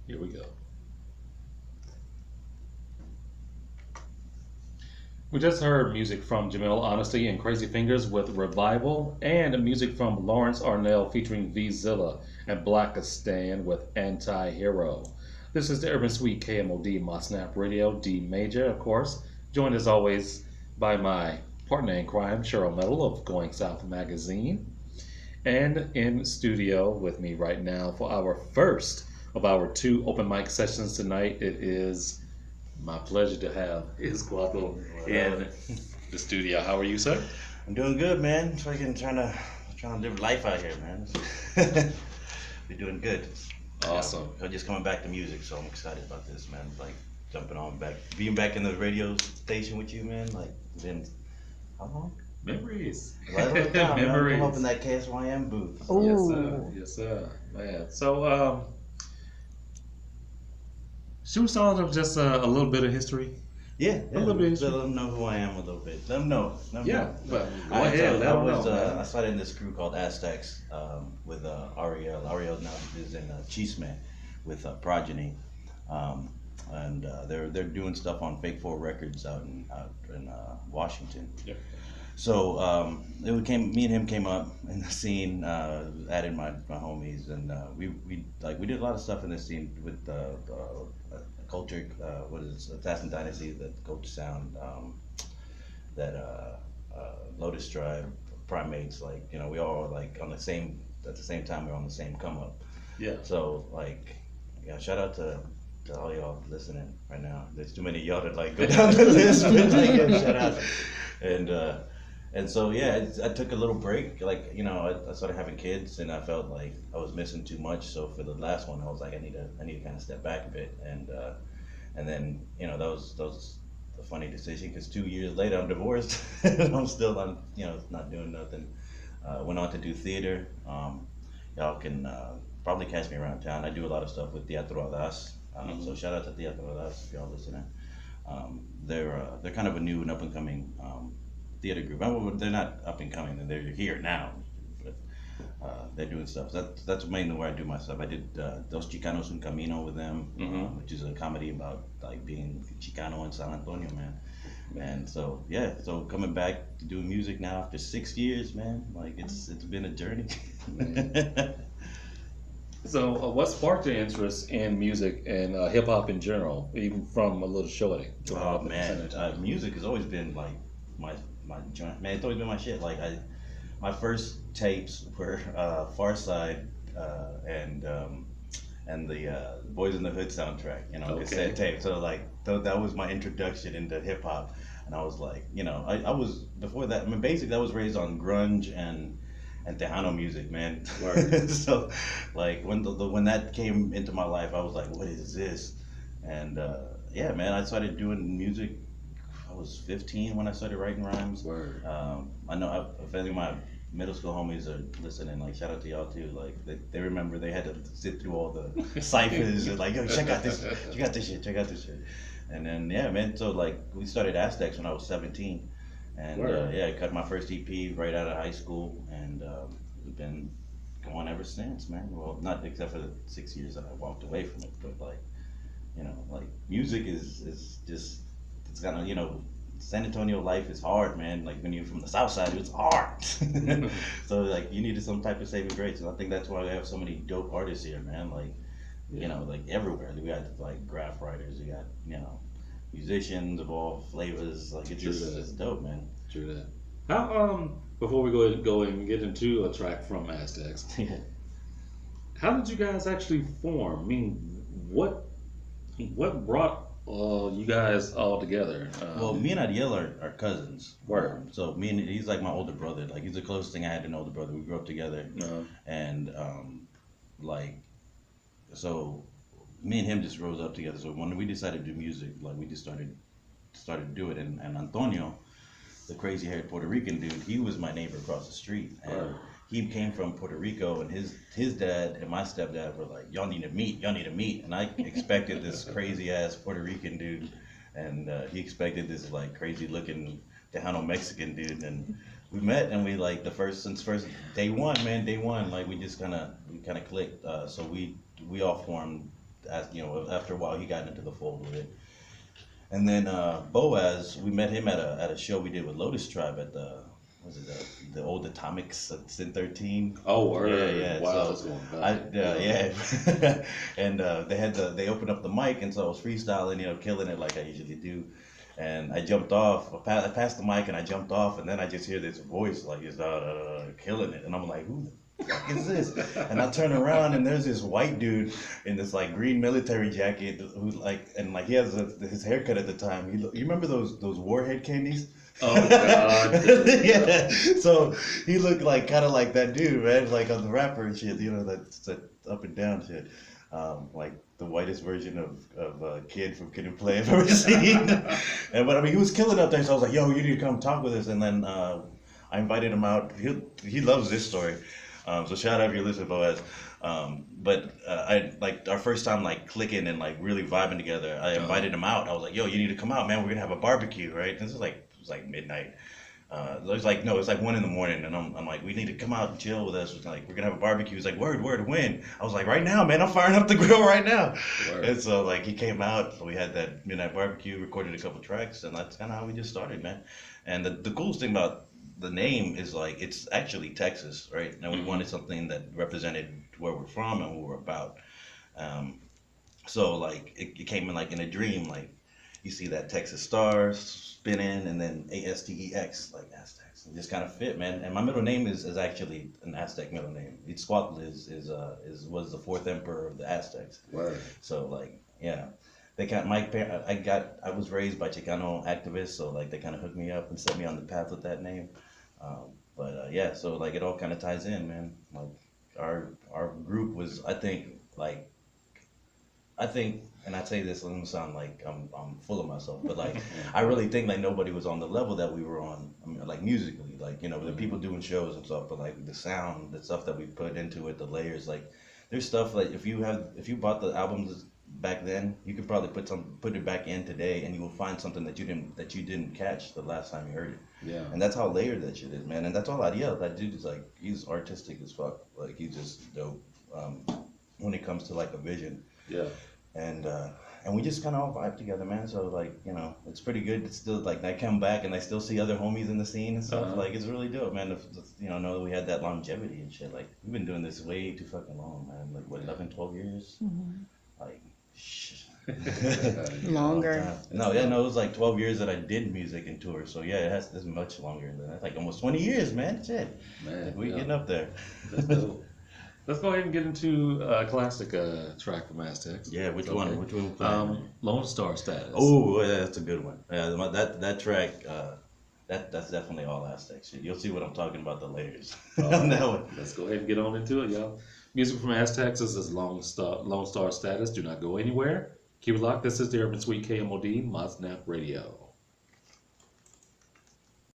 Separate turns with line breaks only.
Here we go. We just heard music from Jamil Honesty and Crazy Fingers with Revival, and music from Lawrence Arnell featuring V Zilla and Blackistan with Anti Hero. This is the Urban Suite KMOD Mosnap Radio, D Major, of course, joined as always by my partner in crime, Cheryl Metal of Going South Magazine. And in studio with me right now for our first of our two open mic sessions tonight, it is my pleasure to have Itzcoatl in the studio. How are you, sir?
I'm doing good, man. Fucking trying to live life out here, man. We're doing good.
Awesome.
I'm just coming back to music, so I'm excited about this, man. Like jumping on back, being back in the radio station with you, man. Like been how long?
Memories.
Right on time,
Memories.
man. I'm up in that KSYM booth.
Oh. Yes, sir. Yes, sir. Man. So, should we start off just a little bit of history?
Yeah,
a little bit.
Let them know who I am a little bit. Let them know.
Yeah, but go ahead.
I started in this crew called Aztecs with Ariel. Ariel now is in Chisme with Progeny, and they're doing stuff on Fake 4 Records out in Washington.
Yeah.
So me and him came up in the scene, added my homies, and we did a lot of stuff in the scene with culture. What is it? Assassin Dynasty, the Culture Sound, Lotus Tribe, Primates. Like we all like on the same at the same time. We're on the same come up.
Yeah.
So shout out to all y'all listening right now. There's too many of y'all to like go down the list, but shout out. And so I took a little break. Like I started having kids, and I felt like I was missing too much. So for the last one, I was like, I need to kind of step back a bit. And then that was a funny decision because 2 years later I'm divorced. And I'm still not doing nothing. Went on to do theater. Y'all can probably catch me around town. I do a lot of stuff with Teatro Audaz. So shout out to Teatro Audaz if y'all listening. They're kind of a new and up and coming theater group. Well, they're not up and coming, they're here now, but they're doing stuff. That's mainly where I do my stuff. I did Dos Chicanos Un Camino with them, which is a comedy about like being Chicano in San Antonio, man. And so so coming back to doing music now after 6 years, man. Like it's been a journey.
So, what sparked your interest in music and hip hop in general, even from a little shorty?
Oh man, music has always been like my joint. Man, it's always been my shit. Like my first tapes were Far Side and the Boys in the Hood soundtrack. Cassette tape. So that was my introduction into hip hop, and I was like, I was before that. I mean, basically, I was raised on grunge and Tejano music, man. So like when that came into my life, I was like, what is this? And man, I started doing music. I was 15 when I started writing rhymes.
Word.
I know if any of my middle school homies are listening, like shout out to y'all too. Like they remember they had to sit through all the ciphers and like, yo, check out this shit. And then man, so like we started Aztecs when I was 17. And I cut my first EP right out of high school, and we've been going ever since, man. Well, not except for the 6 years that I walked away from it, but like music is just it's kind of San Antonio life is hard, man. Like when you're from the South Side, it's hard. So like you needed some type of saving grace, and I think that's why we have so many dope artists here, man. Like like everywhere. We got like graph writers, we got musicians of all flavors. Like it's dope, man.
True that. How before we go and get into a track from Aztecs, how did you guys actually form? I mean, what brought you guys all together?
Well, me and Ariel are cousins.
Word.
So he's like my older brother. Like he's the closest thing I had to an older brother. We grew up together, and so me and him just rose up together. So when we decided to do music, like we just started to do it. And Antonio, the crazy haired Puerto Rican dude, he was my neighbor across the street. And he came from Puerto Rico, and his dad and my stepdad were like, y'all need to meet. And I expected this crazy ass Puerto Rican dude, and he expected this like crazy looking Tejano Mexican dude. And we met, and we like since first day one, like we just kind of clicked. So we all formed as after a while he got into the fold with it. And then Boaz, we met him at a show we did with Lotus Tribe at the old Atomics at Sin 13.
Oh, word.
Yeah.
Wow,
So
that's going back.
yeah. And they opened up the mic, and so I was freestyling, killing it like I usually do. And I jumped off. I passed the mic and I jumped off, and then I just hear this voice like it's killing it, and I'm like, who the fuck is this? And I turn around and there's this white dude in this like green military jacket who he has his haircut at the time. You remember those warhead candies?
Oh God.
Yeah. So he looked like kind of like that dude, man, like on the rapper and shit. That up and down shit. Like the whitest version of Kid from Kid and Play I've ever seen. But I mean, he was killing up there, so I was like, yo, you need to come talk with us. And then I invited him out. He loves this story. So shout out if you're listening, Boaz. But I like our first time like clicking and like really vibing together. I invited him out. I was like, yo, you need to come out, man. We're gonna have a barbecue, right? This is it was like midnight. It was like 1 a.m, and I'm like, we need to come out and chill with us. Like, we're gonna have a barbecue. He's like, word, when? I was like, right now, man. I'm firing up the grill right now. Word. And so like he came out. We had that midnight barbecue, recorded a couple tracks, and that's kind of how we just started, man. And the coolest thing about the name is like it's actually Texas, right? And we wanted something that represented where we're from and what we're about. So like it came in like in a dream, like you see that Texas star spinning, and then ASTEX, like Aztecs. It just kind of fit, man. And my middle name is actually an Aztec middle name. Itzcoatl was the fourth emperor of the Aztecs.
Word.
So like yeah. They I was raised by Chicano activists, so like they kind of hooked me up and set me on the path with that name. Yeah, so like it all kind of ties in, man. Like our group was, I think, and I say this, it doesn't sound like I'm full of myself, but like I really think like nobody was on the level that we were on. I mean, like musically, like the people doing shows and stuff, but like the sound, the stuff that we put into it, the layers, like there's stuff like if you bought the albums back then, you could probably put it back in today, and you will find something that you didn't catch the last time you heard it.
Yeah.
And that's how layered that shit is, man. And that's all I'd yell. That dude is like, he's artistic as fuck. Like he's just dope. When it comes to like a vision.
Yeah.
And we just kind of all vibe together, man. So like, it's pretty good. It's still like I come back and I still see other homies in the scene and stuff. Like it's really dope, man. Know that we had that longevity and shit. Like we've been doing this way too fucking long, man. Like what, 11, 12 years? Mm-hmm. Like shit.
Longer.
No, it was like 12 years that I did music and tour. So yeah, it's much longer than that. Like almost 20 years, man. Shit. Man, like, we getting up there.
That's dope. Let's go ahead and get into a classic track from Aztecs.
Yeah, which one? Which one?
Lone Star Status.
Oh, yeah, that's a good one. Yeah, that track, that's definitely all Aztecs shit. You'll see what I'm talking about, the layers on that one.
Let's go ahead and get on into it, y'all. Music from Aztecs is Lone Star Status. Do not go anywhere. Keep it locked. This is the Urban Suite KMOD Modsnap Radio.